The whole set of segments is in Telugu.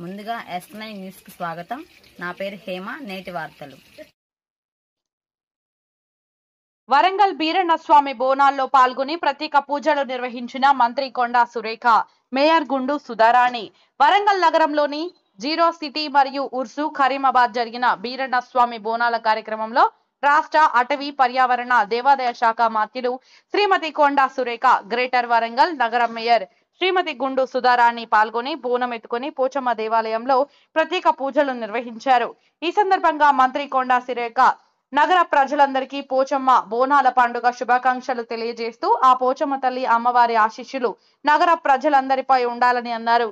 ముందుగా S9 న్యూస్ కి స్వాగతం. నా పేరు హేమ. నేటి వార్తలు. వరంగల్ బీరన్న స్వామి బోనాల్లో పాల్గొని ప్రత్యేక పూజలు నిర్వహించిన మంత్రి కొండా సురేఖ, మేయర్ గుండు సుధారాణి. వరంగల్ నగరంలోని జీరో సిటీ మరియు ఉర్సు ఖరీమాబాద్ జరిగిన బీరన్న స్వామి బోనాల కార్యక్రమంలో రాష్ట్ర అటవీ పర్యావరణ దేవాదాయ శాఖ మంత్రులు శ్రీమతి కొండా సురేఖ, గ్రేటర్ వరంగల్ నగర మేయర్ శ్రీమతి గుండు సుధారాణి పాల్గొని బోనం ఎత్తుకొని పోచమ్మ దేవాలయంలో ప్రత్యేక పూజలు నిర్వహించారు. ఈ సందర్భంగా మంత్రి కొండా సురేఖ నగర ప్రజలందరికీ పోచమ్మ బోనాల పండుగ శుభాకాంక్షలు తెలియజేస్తూ ఆ పోచమ్మ తల్లి అమ్మవారి ఆశీస్సులు నగర ప్రజలందరిపై ఉండాలని అన్నారు.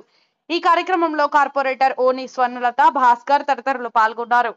ఈ కార్యక్రమంలో కార్పొరేటర్ ఓని స్వర్ణలత, భాస్కర్ తదితరులు పాల్గొన్నారు.